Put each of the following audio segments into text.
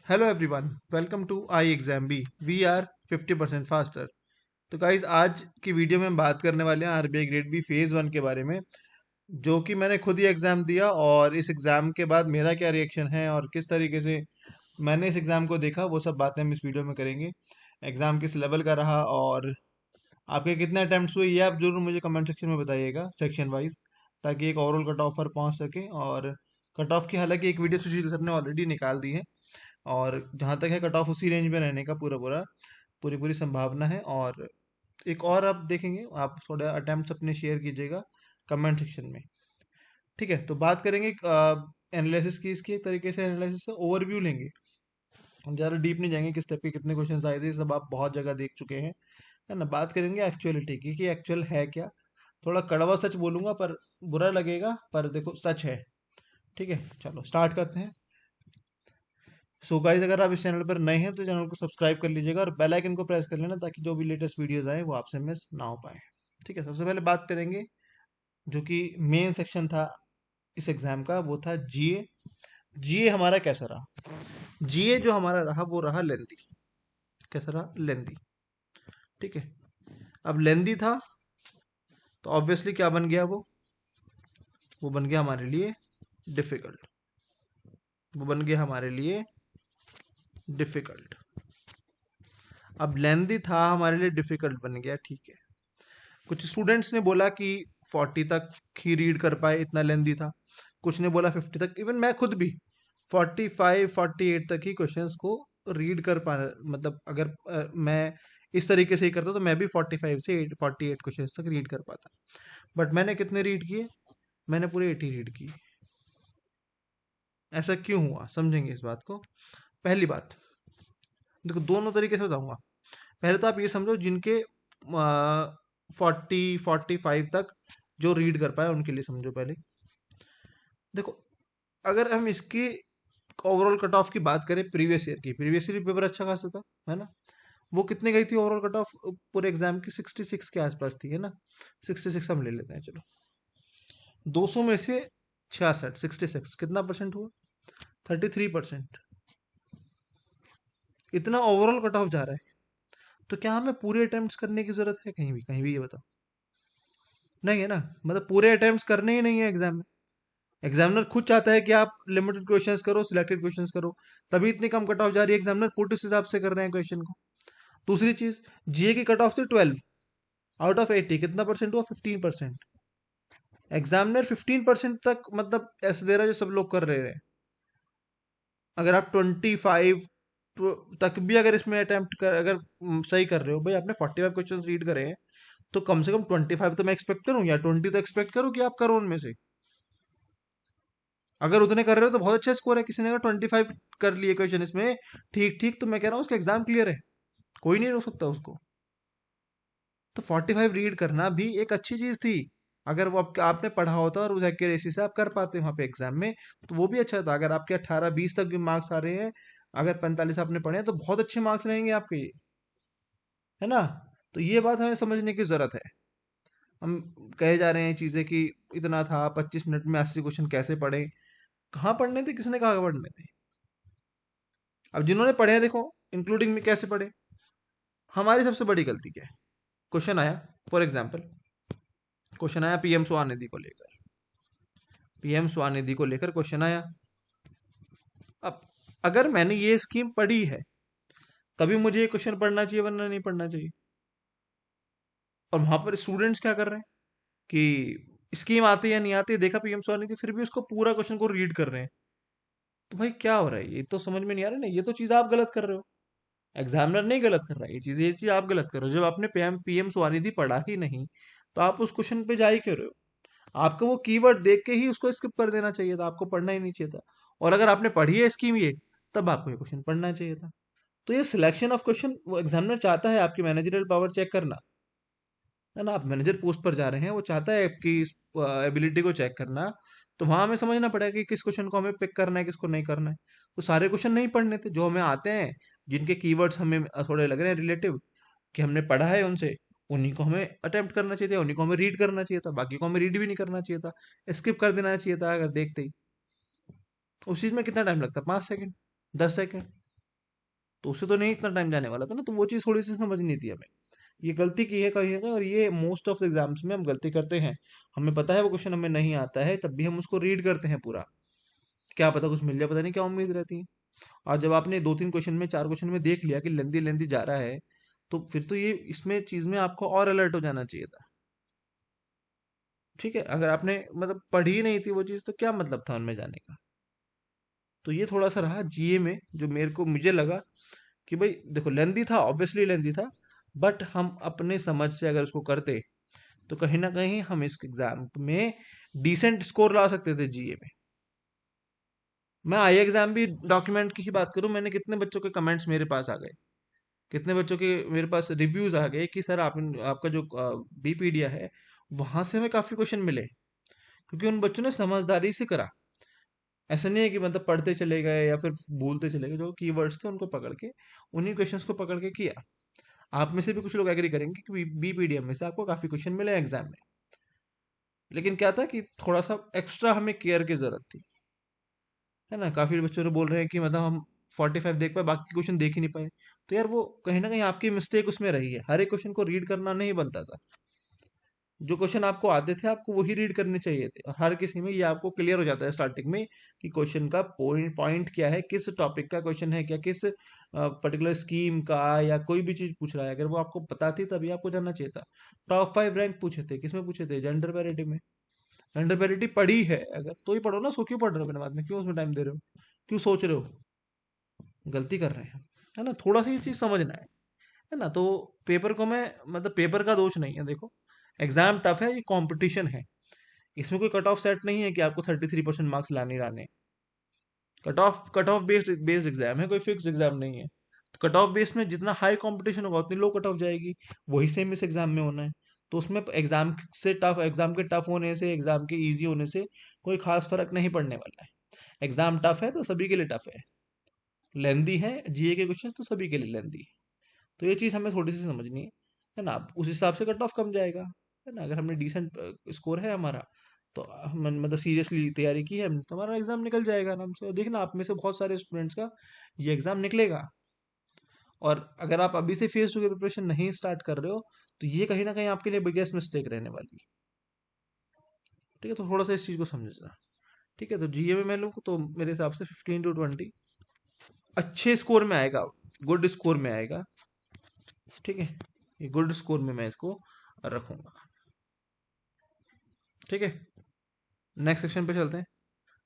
Hello everyone, welcome to I exam B. We are 50% faster. तो guys, आज की video में हम बात करने वाले हैं आरबीआई ग्रेड बी फेज़ 1 के बारे में, जो कि मैंने खुद ही एग्ज़ाम दिया और इस एग्ज़ाम के बाद मेरा क्या रिएक्शन है और किस तरीके से मैंने इस एग्ज़ाम को देखा, वो सब बातें हम इस वीडियो में करेंगे। एग्ज़ाम किस लेवल का रहा और आपके कितने अटैम्प्ट्स हुए, ये आप जरूर मुझे कमेंट सेक्शन में बताइएगा सेक्शन वाइज, ताकि एक ओवरऑल कट ऑफ पर पहुंच सके। और कट ऑफ की हालांकि एक वीडियो सुशील सर ने ऑलरेडी निकाल दी है, और जहाँ तक है कट ऑफ उसी रेंज में रहने का पूरी पूरी संभावना है। और एक और आप देखेंगे, आप थोड़ा अटेम्प्ट अपने शेयर कीजिएगा कमेंट सेक्शन में। ठीक है, तो बात करेंगे एनालिसिस की। इसकी एक तरीके से एनालिसिस से ओवरव्यू लेंगे, हम ज़्यादा डीप नहीं जाएंगे। किस टाइप के कितने क्वेश्चन आए थे, ये सब आप बहुत जगह देख चुके हैं, है ना। बात करेंगे एक्चुअलिटी की कि एक्चुअल है क्या। थोड़ा कड़वा सच बोलूंगा पर बुरा लगेगा, पर देखो सच है। ठीक है, चलो स्टार्ट करते हैं। सो गाइज, अगर आप इस चैनल पर नए हैं तो चैनल को सब्सक्राइब कर लीजिएगा और बेल आइकन को प्रेस कर लेना, ताकि जो भी लेटेस्ट वीडियोस आए वो आपसे मिस ना हो पाए। ठीक है, सबसे पहले बात करेंगे जो कि मेन सेक्शन था इस एग्जाम का, वो था जीए। जीए हमारा कैसा रहा? जीए जो हमारा रहा वो रहा लेंदी। कैसा रहा? लेंदी। ठीक है, अब लेंदी था तो ऑब्वियसली क्या बन गया वो बन गया हमारे लिए डिफिकल्ट। वो बन गया हमारे लिए डिफिकल्ट। अब लेंदी था हमारे लिए डिफिकल्ट बन गया, ठीक है। कुछ स्टूडेंट्स ने बोला कि 40 तक ही रीड कर पाए, इतना लेंदी था। कुछ ने बोला 50 तक, इवन मैं खुद भी 45 48 तक ही क्वेश्चंस को रीड कर पा, मतलब अगर मैं इस तरीके से ही करता तो मैं भी 45 से 48 क्वेश्चंस तक रीड कर पाता। बट मैंने कितने रीड किए? मैंने पूरे 80 रीड किए। ऐसा क्यों हुआ, समझेंगे इस बात को। पहली बात, देखो दोनों तरीके से बताऊंगा। पहले तो आप ये समझो, जिनके 40 45 तक जो रीड कर पाए उनके लिए समझो पहले। देखो, अगर हम इसकी ओवरऑल कट ऑफ की बात करें, प्रीवियस ईयर की, प्रीवियस ईयर पेपर अच्छा खासा था, है ना। वो कितने गई थी ओवरऑल कट ऑफ पूरे एग्जाम की? 66 के आसपास थी, है ना। 66 हम ले लेते हैं, चलो। 200 में से 66, 66 कितना परसेंट हुआ? 33%। इतना ओवरऑल कट ऑफ जा रहा है, तो क्या हमें पूरे अटेम्प्ट्स करने की जरूरत है? कहीं भी ये बताओ। नहीं है ना। मतलब पूरे अटेम्प्ट्स करने ही नहीं है एग्जाम में। एग्जामिनर खुद चाहता है कि आप लिमिटेड क्वेश्चंस करो, सिलेक्टेड क्वेश्चंस करो, तभी इतनी कम कट ऑफ जा रही है। एग्जामिनर पुट इस हिसाब से कर रहे हैं क्वेश्चन को। दूसरी चीज, जीए की कट ऑफ थी 12 आउट ऑफ 80, कितना परसेंट हुआ? 15%। एग्जामिनर 15% तक मतलब ऐसे दे रहा है जो सब लोग कर रहे हैं। अगर आप 25 तक भी अगर इसमें अटेम्प्ट कर, अगर सही कर रहे हो, भाई आपने 45 क्वेश्चन रीड करे हैं, तो कम से कम 25 तो मैं एक्सपेक्ट करूँ, या 20 तो एक्सपेक्ट करूँ कि आप करो उनमें से। अगर उतने कर रहे हो तो बहुत अच्छा स्कोर है। किसी ने अगर 25 कर लिए क्वेश्चन इसमें, ठीक ठीक, तो मैं कह रहा हूँ उसका एग्जाम क्लियर है, कोई नहीं रोक सकता उसको। तो 45 रीड करना भी एक अच्छी चीज थी। अगर वो आपने पढ़ा होता और उस एक्यूरेसी से आप कर पाते वहां पे एग्जाम में, तो वो भी अच्छा था। अगर आपके 18 20 तक भी मार्क्स आ रहे हैं, अगर 45 आपने पढ़े हैं, तो बहुत अच्छे मार्क्स रहेंगे आपके ये, है ना। तो ये बात हमें समझने की जरूरत है। हम कहे जा रहे हैं चीजें कि इतना था, 25 मिनट में 80 क्वेश्चन कैसे पढ़े? कहाँ पढ़ने थे? किसने कहा पढ़ने थे? अब जिन्होंने पढ़े हैं, देखो इंक्लूडिंग में, कैसे पढ़े? हमारी सबसे बड़ी गलती क्या है? क्वेश्चन आया, फॉर एग्जाम्पल क्वेश्चन आया पीएम स्वानिधि को लेकर। पीएम स्वानिधि को लेकर क्वेश्चन आया। अब अगर मैंने ये स्कीम पढ़ी है, तभी मुझे ये क्वेश्चन पढ़ना चाहिए, वरना नहीं पढ़ना चाहिए। और वहां पर स्टूडेंट्स क्या कर रहे हैं कि स्कीम आती है नहीं आती, देखा पीएम स्वानिधि, फिर भी उसको पूरा क्वेश्चन को रीड कर रहे हैं। तो भाई क्या हो रहा है? ये तो समझ में नहीं आ रहा ना। ये तो चीज आप गलत कर रहे हो। एग्जामिनर नहीं गलत कर रहा है, ये चीज आप गलत कर रहे हो। जब आपने पीएम पीएम स्वानिधि पढ़ा ही नहीं, तो आप उस क्वेश्चन पे जा ही क्यों रहे हो? आपको वो कीवर्ड देख के ही उसको स्किप कर देना चाहिए था, आपको पढ़ना ही नहीं चाहिए था। और अगर आपने पढ़ी है स्कीम ये, तब आपको ये क्वेश्चन पढ़ना चाहिए था। तो ये सिलेक्शन ऑफ क्वेश्चन, वो एग्जामिनर चाहता है आपकी मैनेजरियल पावर चेक करना, है ना। आप मैनेजर पोस्ट पर जा रहे हैं, वो चाहता है आपकी एबिलिटी को चेक करना। तो वहां हमें समझना पड़ेगा कि किस क्वेश्चन को हमें पिक करना है, किसको नहीं करना है। तो सारे क्वेश्चन नहीं पढ़ने थे जो हमें आते हैं, जिनके कीवर्ड्स हमें थोड़े लग रहे हैं रिलेटिव, कि हमने पढ़ा है उनसे, उन्हीं को हमें अटेम्प्ट करना चाहिए था, उन्हीं को हमें रीड करना चाहिए था, बाकी को हमें रीड भी नहीं करना चाहिए था, स्किप कर देना चाहिए था अगर देखते ही। उस चीज में कितना टाइम लगता? 5 सेकंड, 10 सेकंड। तो उससे तो नहीं इतना टाइम जाने वाला था ना, तो वो चीज़ थोड़ी सी समझनी थी हमें। ये गलती की है कहीं ना, और ये मोस्ट ऑफ एग्जाम्स में हम गलती करते हैं। हमें पता है वो क्वेश्चन हमें नहीं आता है, तब भी हम उसको रीड करते हैं पूरा। क्या पता कुछ मिल जाए, पता नहीं क्या उम्मीद रहती है। और जब आपने 2-3 क्वेश्चन में 4 क्वेश्चन में देख लिया कि लेंदी लेंदी जा रहा है, तो फिर तो ये इसमें चीज में आपको और अलर्ट हो जाना चाहिए था। ठीक है, अगर आपने मतलब पढ़ी नहीं थी वो चीज, तो क्या मतलब था उनमें जाने का। तो ये थोड़ा सा रहा जीए में, जो मेरे को मुझे लगा कि भाई देखो लेंदी था, ऑब्वियसली लेंदी था, बट हम अपने समझ से अगर उसको करते तो कहीं ना कहीं हम इस एग्जाम में डिसेंट स्कोर ला सकते थे जीए में। मैं आई एग्जाम भी डॉक्यूमेंट की ही बात करूं, मैंने कितने बच्चों के कमेंट्स मेरे पास आ गए, कितने बच्चों के मेरे पास रिव्यूज आ गए कि सर आपका जो बीपीडिया है वहां से हमें काफी क्वेश्चन मिले, क्योंकि उन बच्चों ने समझदारी से करा। ऐसा नहीं है कि मतलब पढ़ते चले गए या फिर भूलते चले गए, जो कीवर्ड्स थे उनको पकड़ के, उन्हीं क्वेश्चंस को पकड़ के किया। आप में से भी कुछ लोग एग्री करेंगे कि बीपीडीएम में से आपको काफी क्वेश्चन मिले एग्जाम में, लेकिन क्या था कि थोड़ा सा एक्स्ट्रा हमें केयर की जरूरत थी, है ना। काफी बच्चों ने बोल रहे हैं कि मतलब हम 45 देख पाए, बाकी क्वेश्चन देख ही नहीं पाए। तो यार वो कहीं ना कहीं आपकी मिस्टेक उसमें रही है, हर एक क्वेश्चन को रीड करना नहीं बनता था। जो क्वेश्चन आपको आते थे आपको वही रीड करने चाहिए थे, और हर किसी में ये आपको क्लियर हो जाता है स्टार्टिंग में कि क्वेश्चन का पॉइंट पॉइंट क्या है, किस टॉपिक का क्वेश्चन है, क्या किस पर्टिकुलर स्कीम का, या कोई भी चीज पूछ रहा है, अगर वो आपको पता थी तभी आपको जानना चाहिए था। टॉप 5 रैंक पूछे थे, किसमें पूछे थे, जेंडर पैरिटी में। जेंडर पैरिटी पढ़ी है अगर तो ही पढ़ो ना, सो क्यों पढ़ रहे हो बिना बाद में, क्यों उसमें टाइम दे रहे हो, क्यों सोच रहे हो, गलती कर रहे हैं, है ना। थोड़ा सा ये चीज समझना है ना। तो पेपर को मैं मतलब पेपर का दोष नहीं है, देखो एग्जाम टफ है, ये कंपटीशन है, इसमें कोई कट ऑफ सेट नहीं है कि आपको 33% मार्क्स लाने ही लाने। कट ऑफ बेस्ड एग्जाम है, कोई फिक्स एग्जाम नहीं है। तो कट ऑफ बेस में जितना हाई कंपटीशन होगा उतनी लो कट ऑफ जाएगी। वही सेम इस एग्जाम में होना है। तो उसमें एग्जाम के टफ होने से, एग्जाम के इजी होने से कोई खास फर्क नहीं पड़ने वाला है। एग्जाम टफ है तो सभी के लिए टफ है, लेंदी है जीए के क्वेश्चन तो सभी के लिए लेंदी है। तो ये चीज हमें थोड़ी सी समझनी है ना। उस हिसाब से कट ऑफ कम जाएगा, है ना। अगर हमने डिसेंट स्कोर है हमारा, तो हम मतलब सीरियसली तैयारी की है हमने, तो हमारा एग्जाम निकल जाएगा आराम से। और देखना आप में से बहुत सारे स्टूडेंट्स का ये एग्जाम निकलेगा। और अगर आप अभी से फेस टू की प्रिपरेशन नहीं स्टार्ट कर रहे हो, तो ये कहीं ना कहीं आपके लिए बिगेस्ट मिस्टेक रहने वाली है। ठीक है, तो थोड़ा सा इस चीज को समझना। ठीक है, तो जीए में मैं लूँ तो मेरे हिसाब से 15 to 20 अच्छे स्कोर में आएगा, गुड स्कोर में आएगा। ठीक है, ये गुड स्कोर में मैं इसको रखूंगा। ठीक है, नेक्स्ट सेक्शन पे चलते हैं।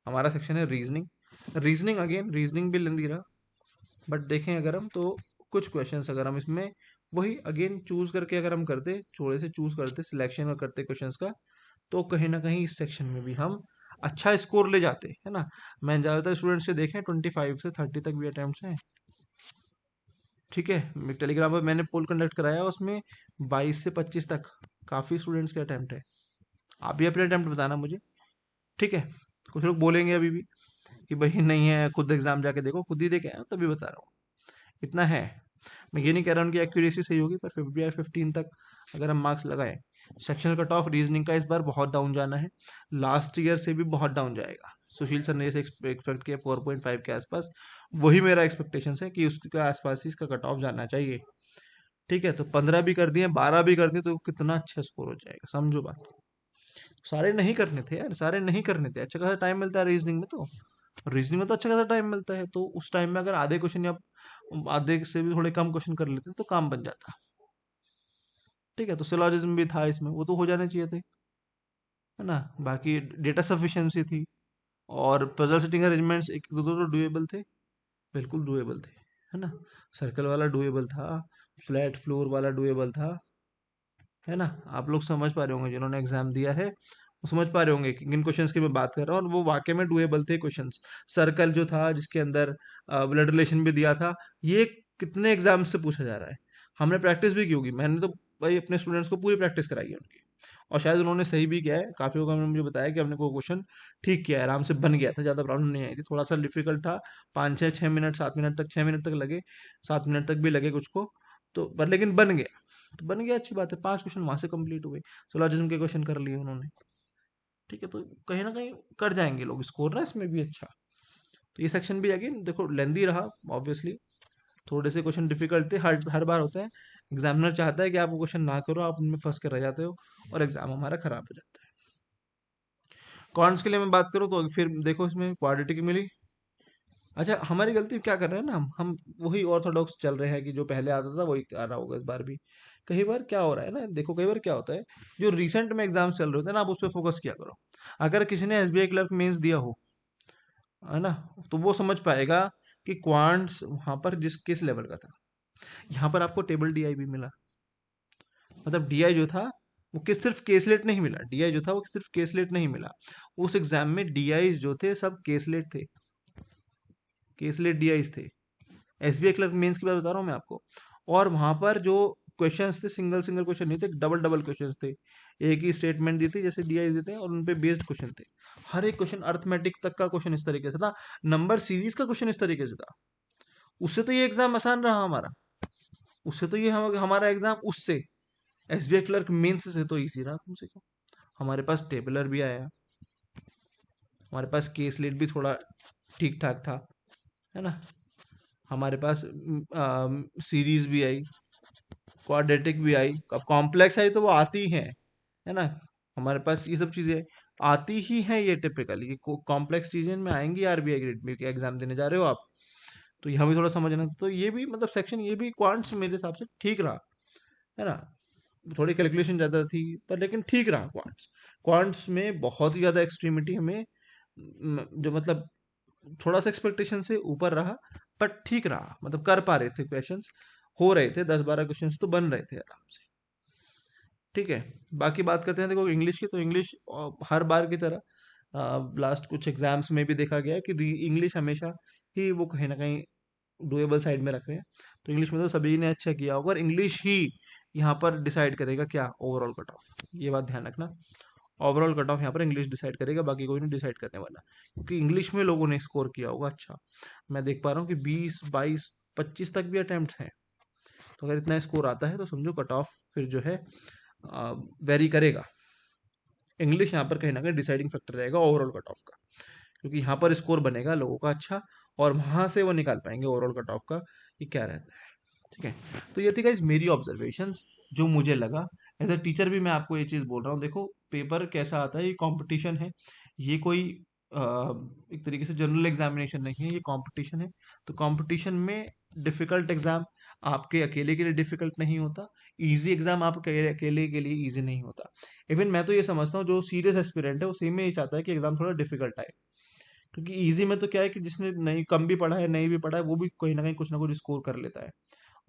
हमारा सेक्शन है रीजनिंग। रीजनिंग अगेन, रीजनिंग भी लेंदी रहा, बट देखें अगर हम तो कुछ क्वेश्चंस अगर हम इसमें वही अगेन चूज करके अगर हम करते, थोड़े से चूज करते, सिलेक्शन करते क्वेश्चंस का, तो कहीं ना कहीं इस सेक्शन में भी हम अच्छा स्कोर ले जाते, है ना। मैं ज़्यादातर स्टूडेंट्स से देखें 25 से 30 तक भी अटेम्प्ट हैं। ठीक है, टेलीग्राम पर मैंने पोल कंडक्ट कराया, उसमें 22 से 25 तक काफ़ी स्टूडेंट्स के अटेम्प्ट है। आप भी अपने अटेम्प्ट बताना मुझे। ठीक है, कुछ लोग बोलेंगे अभी भी कि भाई नहीं है, खुद एग्जाम जाके देखो, खुद ही देखे आए हो, तभी बता रहा हूँ। इतना है, मैं ये नहीं कह रहा हूँ कि एक्यूरेसी सही होगी, पर 50 या 15 तक अगर हम मार्क्स लगाएं। सेक्शनल कट ऑफ रीजनिंग का इस बार बहुत डाउन जाना है, लास्ट ईयर से भी बहुत डाउन जाएगा। सुशील सर ने जैसे एक्सपेक्ट किया 4.5 के आसपास, वही मेरा एक्सपेक्टेशन है कि उसके आसपास ही इसका कट ऑफ जाना चाहिए। ठीक है, तो 15 भी कर दिए, 12 भी कर दिए, तो कितना अच्छा स्कोर हो जाएगा, समझो बात। सारे नहीं करने थे यार, सारे नहीं करने थे, अच्छा खासा टाइम मिलता है रीजनिंग में, तो रीजनिंग में तो अच्छा खासा टाइम मिलता है, तो उस टाइम में अगर आधे क्वेश्चन या आधे से भी थोड़े कम क्वेश्चन कर लेते तो काम बन जाता। ठीक है, तो सिलॉजिज्म भी था इसमें, वो तो हो जाने चाहिए थे, है ना। बाकी डेटा सफिशिएंसी थी, और पजल सेटिंग अरेंजमेंट्स एक दो दो तो डुएबल थे, बिल्कुल डुएबल थे, है ना। सर्कल वाला डुएबल था, फ्लैट फ्लोर वाला डुएबल था, है ना। आप लोग समझ पा रहे होंगे, जिन्होंने एग्जाम दिया है वो समझ पा रहे होंगे कि किन क्वेश्चंस की मैं बात कर रहा हूँ, और वो वाकई में डुएबल थे क्वेश्चंस। सर्कल जो था जिसके अंदर ब्लड रिलेशन भी दिया था, ये कितने एग्जाम से पूछा जा रहा है। हमने प्रैक्टिस भी की होगी, मैंने तो भाई अपने स्टूडेंट्स को पूरी प्रैक्टिस कराई है उनकी, और शायद उन्होंने सही भी किया है। काफी लोगों ने मुझे बताया कि हमने को क्वेश्चन ठीक किया है, आराम से बन गया था, ज्यादा प्रॉब्लम नहीं आई थी, थोड़ा सा डिफिकल्ट था। 5 6 6 मिनट 7 मिनट तक, 6 मिनट तक लगे, 7 मिनट तक भी लगे कुछ को, तो पर लेकिन बन गया। तो बन गया, अच्छी बात है, 5 क्वेश्चन वहां से कंप्लीट हुए, सोलह के क्वेश्चन कर लिए उन्होंने। ठीक है, तो कहीं ना कहीं कर जाएंगे लोग स्कोर ना इसमें भी अच्छा। तो ये सेक्शन भी अगेन देखो लेंदी रहा ऑब्वियसली, थोड़े से क्वेश्चन डिफिकल्ट थे, हर हर बार होते हैं। एग्जामिनर चाहता है कि आप वो क्वेश्चन ना करो, आप उनमें फंस कर रह जाते हो और एग्जाम हमारा खराब हो जाता है। कॉन्स के लिए मैं बात करूँ तो फिर देखो इसमें क्वाड्रेटिक मिली। अच्छा, हमारी गलती क्या कर रहे हैं ना, हम वही ऑर्थोडॉक्स चल रहे हैं कि जो पहले आता था वही आ रहा होगा इस बार भी। कई बार क्या हो रहा है ना, देखो कई बार क्या होता है, जो रिसेंट में एग्जाम चल रहे होते हैं ना, आप उस पर फोकस किया करो। अगर किसी ने एसबीआई क्लर्क मेंस दिया हो, है ना, तो वो समझ पाएगा कि क्वांट्स वहां पर जिस किस लेवल का था। यहाँ पर आपको टेबल डीआई भी मिला, मतलब डीआई जो था वो किस सिर्फ केसलेट नहीं मिला, डीआई जो था वो सिर्फ केसलेट नहीं मिला। उस एग्जाम में डीआई जो थे सब केसलेट थे, केसलेट डीआईज थे। एसबीआई क्लर्क मेंस की बात बता रहा हूँ मैं आपको। और वहां पर जो क्वेश्चंस थे, सिंगल सिंगल क्वेश्चन नहीं थे, डबल डबल क्वेश्चंस थे। एक ही स्टेटमेंट दी थी जैसे डीआई देते हैं और उन पे बेस्ड क्वेश्चन थे। हर एक क्वेश्चन अर्थमेटिक तक का क्वेश्चन इस तरीके से था, नंबर सीरीज का क्वेश्चन इस तरीके से था। उससे तो ये एग्जाम आसान रहा हमारा, उससे तो ये हमारा एग्जाम उससे एसबीआई क्लर्क मेंस से तो इजी रहा कम से कम। हमारे पास टेबलर भी आया, हमारे पास केस लेट भी थोड़ा ठीक ठाक था, है ना, हमारे पास सीरीज भी आई, क्वाड्रेटिक भी आई। अब कॉम्प्लेक्स आई तो वो आती है ना, हमारे पास ये सब चीजें आती ही हैं, ये टिपिकली कॉम्प्लेक्स चीजें में आएंगी आरबीआई ग्रेड में, एग्जाम देने जा रहे हो आप, तो यहाँ भी थोड़ा समझना। तो ये भी मतलब सेक्शन, ये भी क्वांट्स मेरे हिसाब से ठीक रहा, है ना। थोड़ी कैलकुलेशन ज़्यादा थी पर लेकिन ठीक रहा क्वांट्स। क्वांट्स में बहुत ही ज़्यादा एक्सट्रीमिटी हमें जो मतलब थोड़ा सा एक्सपेक्टेशन से ऊपर रहा, बट ठीक रहा, मतलब कर पा रहे थे क्वेश्चंस, हो रहे थे 10-12 क्वेश्चंस तो बन रहे थे आराम से। ठीक है, बाकी बात करते हैं देखो इंग्लिश की। तो इंग्लिश हर बार की तरह लास्ट कुछ एग्जाम्स में भी देखा गया है कि इंग्लिश हमेशा ही वो कहीं ना कहीं डुएबल साइड में रख रहे हैं। तो इंग्लिश में तो सभी ने अच्छा किया होगा, और इंग्लिश ही यहाँ पर डिसाइड करेगा क्या, ओवरऑल कट ऑफ। ये बात ध्यान रखना, ओवरऑल कट ऑफ यहाँ पर इंग्लिश डिसाइड करेगा, बाकी कोई नहीं डिसाइड करने वाला, क्योंकि इंग्लिश में लोगों ने स्कोर किया होगा अच्छा। मैं देख पा रहा हूँ कि 20, 22, 25 तक भी अटेम्प्ट हैं। तो अगर इतना स्कोर आता है तो समझो कट ऑफ फिर जो है वेरी करेगा। इंग्लिश यहाँ पर कहीं ना कहीं डिसाइडिंग फैक्टर रहेगा ओवरऑल कट ऑफ का, क्योंकि यहाँ पर स्कोर बनेगा लोगों का अच्छा, और वहां से वो निकाल पाएंगे ओवरऑल कट ऑफ का कि क्या रहता है। ठीक है, तो ये थी गाइस मेरी ऑब्जर्वेशंस, जो मुझे लगा। एज अ टीचर भी मैं आपको ये चीज़ बोल रहा हूँ, देखो पेपर कैसा आता है, ये कंपटीशन है, ये कोई अ, एक तरीके से जनरल एग्जामिनेशन नहीं है, ये कंपटीशन है। तो कंपटीशन में डिफिकल्ट एग्जाम आपके अकेले के लिए डिफिकल्ट नहीं होता, इजी एग्जाम आपके अकेले के लिए इजी नहीं होता। इवन मैं तो ये समझता हूँ जो सीरियस एस्पिरेंट है वो सेम में ही चाहता है कि एग्जाम थोड़ा डिफिकल्ट आए, क्योंकि इजी में तो क्या है कि जिसने नहीं कम भी पढ़ा है नहीं भी पढ़ा है वो भी कहीं ना कुछ स्कोर कर लेता है,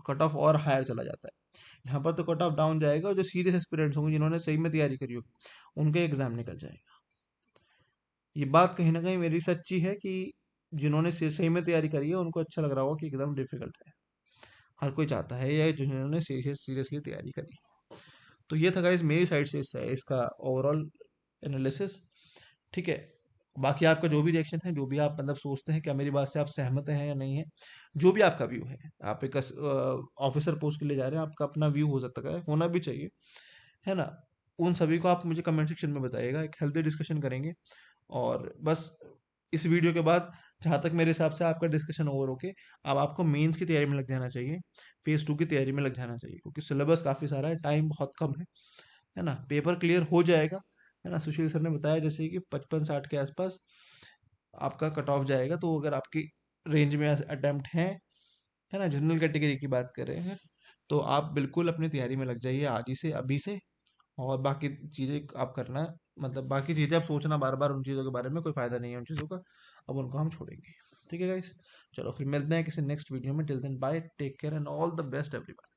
कट ऑफ और हायर चला जाता है। यहाँ पर तो कट ऑफ डाउन जाएगा, और जो सीरियस एस्पिरेंट्स होंगे जिन्होंने सही में तैयारी करी होगी उनका एग्जाम निकल जाएगा। ये बात कहीं ना कहीं मेरी सच्ची है कि जिन्होंने सही में तैयारी करी है उनको अच्छा लग रहा होगा कि एकदम डिफिकल्ट है, हर कोई चाहता है, या जिन्होंने सीरियसली तैयारी करी। तो ये था गाइस मेरी साइड से इसका ओवरऑल एनालिसिस। ठीक है, बाकी आपका जो भी रिएक्शन है, जो भी आप मतलब सोचते हैं, क्या मेरी बात से आप सहमत हैं या नहीं है, जो भी आपका व्यू है, आप एक ऑफिसर पोस्ट के लिए जा रहे हैं, आपका अपना व्यू हो सकता है, होना भी चाहिए, है ना। उन सभी को आप मुझे कमेंट सेक्शन में बताइएगा, एक हेल्दी डिस्कशन करेंगे। और बस इस वीडियो के बाद जहाँ तक मेरे हिसाब से आपका डिस्कशन ओवर होके अब आपको मेंस की तैयारी में लग जाना चाहिए, फेज 2 की तैयारी में लग जाना चाहिए, क्योंकि सिलेबस काफ़ी सारा है, टाइम बहुत कम है ना। पेपर क्लियर हो जाएगा, है ना। सुशील सर ने बताया जैसे कि 55-60 के आसपास आपका कट ऑफ जाएगा, तो अगर आपकी रेंज में अटेम्प्ट है ना, जनरल कैटेगरी की बात कर रहे हैं, तो आप बिल्कुल अपनी तैयारी में लग जाइए आज ही से, अभी से। और बाकी चीज़ें आप करना, मतलब बाकी चीज़ें आप सोचना बार बार उन चीज़ों के बारे में, कोई फ़ायदा नहीं है उन चीज़ों का, अब उनको हम छोड़ेंगे। ठीक है गाइस, चलो फिर मिलते हैं किसी नेक्स्ट वीडियो में। Till then bye, take care and all the best everyone.